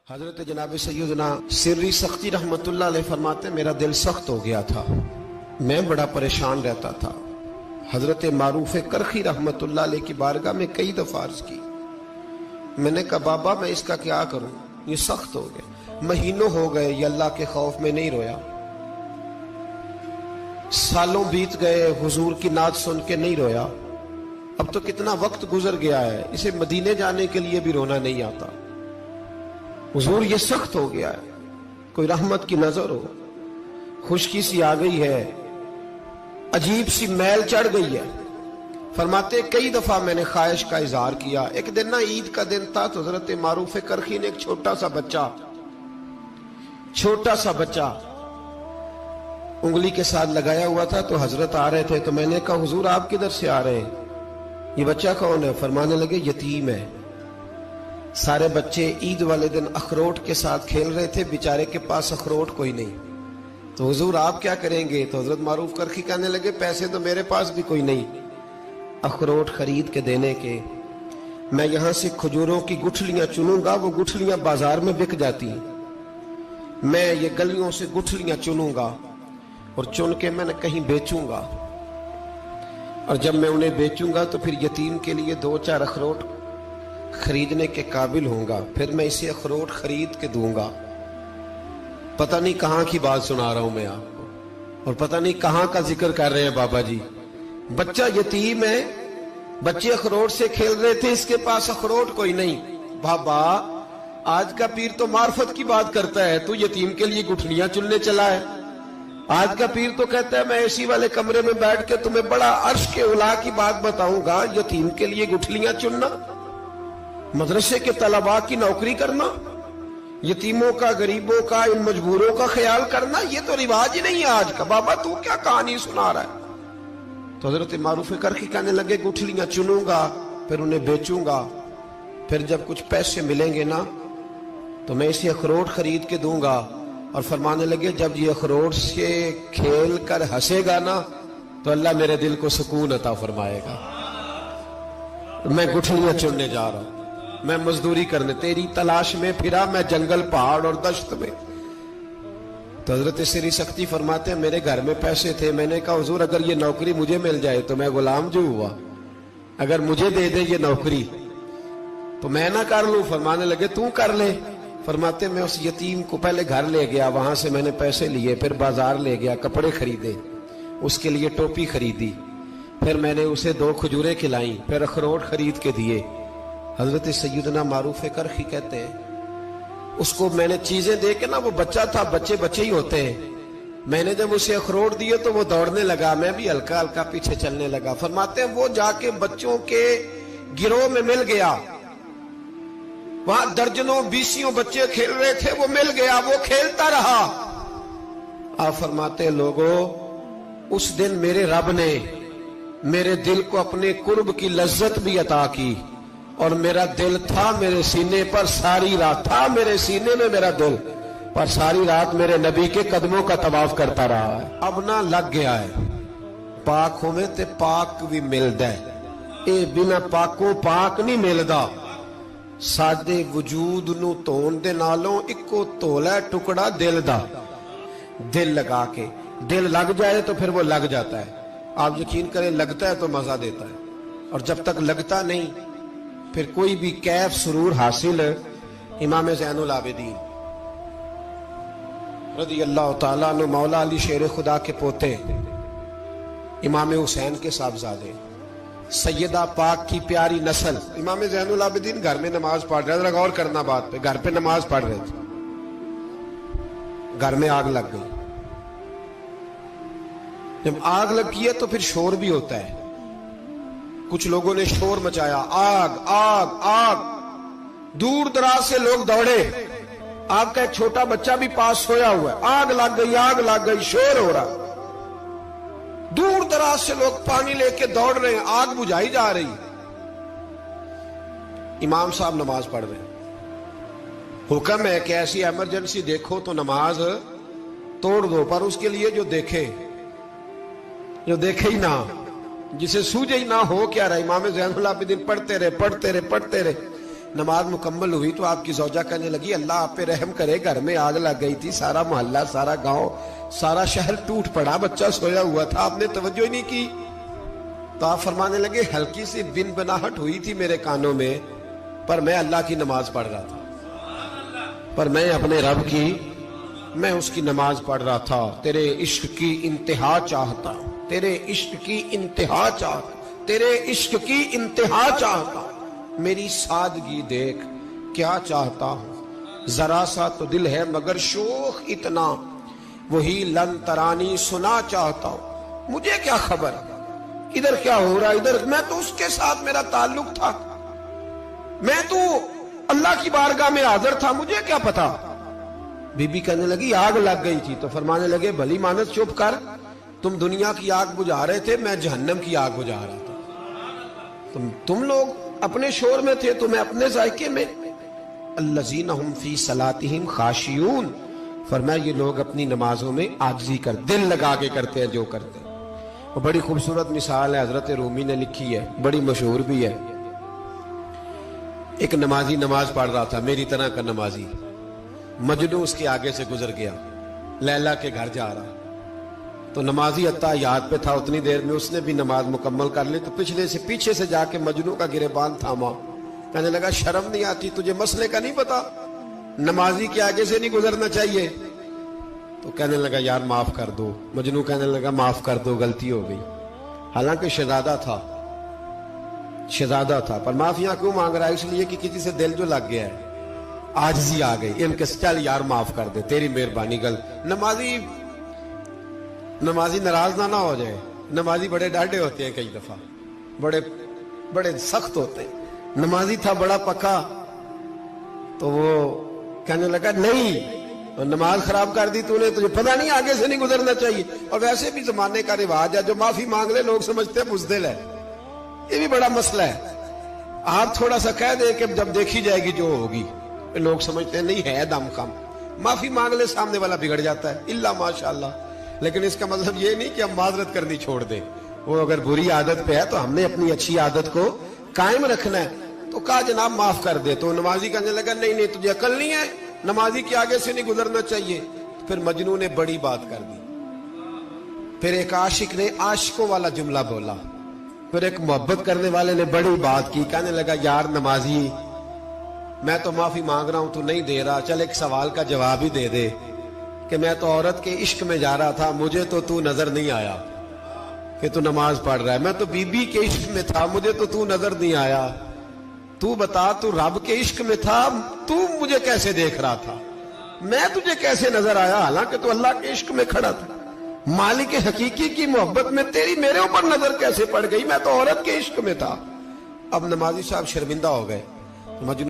حضرت جناب سیدنا سری سختی رحمتullah علیہ فرماتے میرا دل سخت ہو گیا تھا، میں بڑا پریشان رہتا تھا۔ حضرت معروف کرخی رحمتullah علیہ کی بارگاہ میں کئی دفعہ عرض کی، میں نے کہا بابا میں اس کا کیا کروں، یہ سخت ہو گیا، مہینوں ہو گئے یہ اللہ کے خوف میں نہیں رویا، سالوں بیت گئے حضور کی نعت سن کے نہیں رویا، اب تو کتنا وقت گزر گیا ہے، اسے مدینے جانے کے لیے بھی رونا نہیں آتا، حضور یہ سخت ہو گیا ہے، کوئی رحمت کی نظر ہو، خشکی سی آ گئی ہے، عجیب سی میل چڑھ گئی ہے۔ فرماتے کئی دفعہ میں نے خواہش کا اظہار کیا۔ ایک دن نا عید کا دن تھا تو حضرت معروف کرخی نے ایک چھوٹا سا بچہ انگلی کے ساتھ لگایا ہوا تھا، تو حضرت آ رہے تھے، تو میں نے کہا حضور آپ کدھر سے آ رہے ہیں، یہ بچہ کون ہے؟ فرمانے لگے یتیم ہے۔ سارے بچے عید والے دن اخروٹ کے ساتھ کھیل رہے تھے، بیچارے کے پاس اخروٹ کوئی نہیں، تو حضور آپ کیا کریں گے؟ تو حضرت معروف کرخی کہنے لگے پیسے تو میرے پاس بھی کوئی نہیں اخروٹ خرید کے دینے کے، میں یہاں سے کھجوروں کی گٹھلیاں چنوں گا، وہ گٹھلیاں بازار میں بک جاتی ہیں، میں یہ گلیوں سے گٹھلیاں چنوں گا اور چن کے میں نے کہیں بیچوں گا، اور جب میں انہیں بیچوں گا تو پھر یتیم کے لیے 2-4 اخروٹ خریدنے کے قابل ہوں گا، پھر میں اسے اخروٹ خرید کے دوں گا۔ پتہ نہیں کہاں کی بات سنا رہا ہوں میں آپ کو، اور پتہ نہیں کہاں کا ذکر کر رہے ہیں بابا جی۔ بچہ یتیم ہے، بچے اخروٹ سے کھیل رہے تھے، اس کے پاس اخروٹ کوئی نہیں۔ بابا آج کا پیر تو معرفت کی بات کرتا ہے، تو یتیم کے لیے گٹھلیاں چننے چلا ہے۔ آج کا پیر تو کہتا ہے میں اسی والے کمرے میں بیٹھ کے تمہیں بڑا عرش کے اعلیٰ کی بات بتاؤں گا، یتیم کے لیے گٹھلیاں چننا، مدرسے کے طلباء کی نوکری کرنا، یتیموں کا، غریبوں کا، ان مجبوروں کا خیال کرنا، یہ تو رواج ہی نہیں ہے آج کا۔ بابا تو کیا کہانی سنا رہا ہے؟ تو حضرت معروف کرخی کہنے لگے گٹھلیاں چنوں گا، پھر انہیں بیچوں گا، پھر جب کچھ پیسے ملیں گے نا تو میں اسے اخروٹ خرید کے دوں گا، اور فرمانے لگے جب یہ اخروٹ سے کھیل کر ہنسے گا نا تو اللہ میرے دل کو سکون عطا فرمائے گا۔ میں گٹھلیاں چننے جا رہا ہوں، میں مزدوری کرنے، تیری تلاش میں پھرا میں جنگل، پہاڑ اور دشت میں۔ تو حضرت سری سختی فرماتے ہیں میرے گھر میں پیسے تھے، میں نے کہا حضور اگر یہ نوکری مجھے مل جائے تو میں غلام جو ہوا، اگر مجھے دے دے یہ نوکری تو میں نہ کر لوں؟ فرمانے لگے تو کر لے۔ فرماتے میں اس یتیم کو پہلے گھر لے گیا، وہاں سے میں نے پیسے لیے، پھر بازار لے گیا، کپڑے خریدے، اس کے لیے ٹوپی خریدی، پھر میں نے اسے 2 کھجوریں کھلائیں، پھر اخروٹ خرید کے دیے۔ حضرت سیدنا معروف کرخی کہتے ہیں اس کو میں نے چیزیں دے کے نا، وہ بچہ تھا، بچے ہی ہوتے ہیں، میں نے جب اسے اخروٹ دیے تو وہ دوڑنے لگا، میں بھی ہلکا ہلکا پیچھے چلنے لگا۔ فرماتے ہیں وہ جا کے بچوں کے گروہ میں مل گیا، وہاں درجنوں 20 بچے کھیل رہے تھے، وہ مل گیا، وہ کھیلتا رہا۔ آپ فرماتے ہیں لوگوں اس دن میرے رب نے میرے دل کو اپنے قرب کی لذت بھی عطا کی، اور میرا دل تھا میرے سینے پر ساری رات، تھا میرے سینے میں میرا دل، پر ساری رات میرے نبی کے قدموں کا طواف کرتا رہا ہے۔ اب نہ لگ گیا ہے، پاک ہوئے تے پاک بھی ملدا ہے، اے بنا پاکوں پاک نہیں ملدا۔ سادے وجود نو تون دے نالوں اکو تولا ٹکڑا دل دا، دل لگا کے، دل لگ جائے تو پھر وہ لگ جاتا ہے۔ آپ یقین کریں لگتا ہے تو مزہ دیتا ہے، اور جب تک لگتا نہیں پھر کوئی بھی کیف سرور حاصل۔ امام زین العابدین رضی اللہ تعالیٰ عنہ مولا علی شیر خدا کے پوتے، امام حسین کے صاحبزادے، سیدہ پاک کی پیاری نسل، امام زین العابدین گھر میں نماز پڑھ رہے تھے، غور کرنا بات پہ، گھر پہ نماز پڑھ رہے تھے، گھر میں آگ لگ گئی۔ جب آگ لگی ہے تو پھر شور بھی ہوتا ہے، کچھ لوگوں نے شور مچایا، آگ آگ آگ، دور دراز سے لوگ دوڑے، آپ کا ایک چھوٹا بچہ بھی پاس سویا ہوا ہے، آگ لگ گئی آگ لگ گئی، شور ہو رہا، دور دراز سے لوگ پانی لے کے دوڑ رہے ہیں، آگ بجھائی جا رہی۔ امام صاحب نماز پڑھ رہے ہیں، حکم ہے کہ ایسی ایمرجنسی دیکھو تو نماز توڑ دو، پر اس کے لیے جو دیکھے ہی نہ، جسے سوجے ہی نہ ہو کیا رہا۔ امام زین العابدین پڑھتے رہے، نماز مکمل ہوئی تو آپ کی زوجہ کہنے لگی اللہ آپ پہ رحم کرے، گھر میں آگ لگ گئی تھی، سارا محلہ، سارا گاؤں، سارا شہر ٹوٹ پڑا، بچہ سویا ہوا تھا، آپ نے توجہ ہی نہیں کی۔ تو آپ فرمانے لگے ہلکی سی بن بناہٹ ہوئی تھی میرے کانوں میں، پر میں اللہ کی نماز پڑھ رہا تھا، پر میں اپنے رب کی، میں اس کی نماز پڑھ رہا تھا، تیرے عشق کی انتہا چاہتا، تیرے عشق کی انتہا چاہتا، تیرے عشق کی انتہا چاہتا، میری سادگی دیکھ کیا چاہتا ہوں، ذرا سا تو دل ہے مگر شوق اتنا، وہی لن ترانی سنا چاہتا ہوں، مجھے کیا خبر ادھر کیا ہو رہا، ادھر میں تو اس کے ساتھ میرا تعلق تھا، میں تو اللہ کی بارگاہ میں حاضر تھا، مجھے کیا پتا۔ بی بی کہنے لگی آگ لگ گئی تھی، تو فرمانے لگے بھلی مانت چپ کر، تم دنیا کی آگ بجھا رہے تھے، میں جہنم کی آگ بجھا رہا تھا، تم لوگ اپنے شور میں تھے تو میں اپنے ذائقے میں۔ الذین ہم فی صلاتہم خاشعون، فرمایا یہ لوگ اپنی نمازوں میں عاجزی کر دل لگا کے کرتے ہیں جو کرتے ہیں۔ وہ بڑی خوبصورت مثال ہے، حضرت رومی نے لکھی ہے، بڑی مشہور بھی ہے۔ ایک نمازی نماز پڑھ رہا تھا، میری طرح کا نمازی، مجنو اس کے آگے سے گزر گیا، لیلا کے گھر جا رہا، تو نمازی اتحیات پہ تھا، اتنی دیر میں اس نے بھی نماز مکمل کر لی، تو پیچھے سے جا کے مجنو کا گریبان تھاما، کہنے لگا شرم نہیں آتی تجھے، مسئلے کا نہیں پتا، نمازی کے آگے سے نہیں گزرنا چاہیے؟ تو کہنے لگا یار معاف کر دو، مجنو کہنے لگا معاف کر دو، غلطی ہو گئی، حالانکہ شہزادہ تھا، پر معافیاں کیوں مانگ رہا ہے؟ اس لیے کہ کسی سے دل جو لگ گیا ہے، عاجزی آ گئی، ان کے چل یار معاف کر دے، تیری مہربانی، نمازی ناراض نہ ہو جائے، نمازی بڑے ڈاڈے ہوتے ہیں، کئی دفعہ بڑے سخت ہوتے ہیں، نمازی تھا بڑا پکا، تو وہ کہنے لگا نہیں، نماز خراب کر دی تو نے، تجھے پتہ نہیں آگے سے نہیں گزرنا چاہیے، اور ویسے بھی زمانے کا رواج ہے جو معافی مانگ لے لوگ سمجھتے ہیں بزدل ہے، یہ بھی بڑا مسئلہ ہے۔ آپ تھوڑا سا کہہ دیں کہ جب دیکھی جائے گی جو ہوگی، لوگ سمجھتے ہیں نہیں ہے دم کم، معافی مانگ لے سامنے والا بگڑ جاتا ہے، الا ماشاءاللہ، لیکن اس کا مطلب یہ نہیں کہ ہم معذرت کرنی چھوڑ دیں، وہ اگر بری عادت پہ ہے تو ہم نے اپنی اچھی عادت کو قائم رکھنا ہے، تو کہا جناب معاف کر دے، تو نمازی کہنے لگا نہیں تجھے عقل نہیں ہے، نمازی کے آگے سے نہیں گزرنا چاہیے۔ پھر مجنوں نے بڑی بات کر دی، پھر ایک عاشق نے عاشقوں والا جملہ بولا، پھر ایک محبت کرنے والے نے بڑی بات کی، کہنے لگا یار نمازی میں تو معافی مانگ رہا ہوں تو نہیں دے رہا، چل ایک سوال کا جواب ہی دے دے کہ میں تو عورت کے عشق میں جا رہا تھا، مجھے تو نظر نہیں آیا کہ تو نماز پڑھ رہا ہے، میں تو بی بی کے عشق میں تھا، مجھے تو نظر نہیں آیا، تو بتا تو رب کے عشق میں تھا، تو مجھے کیسے دیکھ رہا تھا، میں تجھے کیسے نظر آیا، حالانکہ تو اللہ کے عشق میں کھڑا تھا، مالک حقیقی کی محبت میں تیری میرے اوپر نظر کیسے پڑ گئی، میں تو عورت کے عشق میں تھا۔ اب نمازی صاحب شرمندہ ہو گئے، مجنون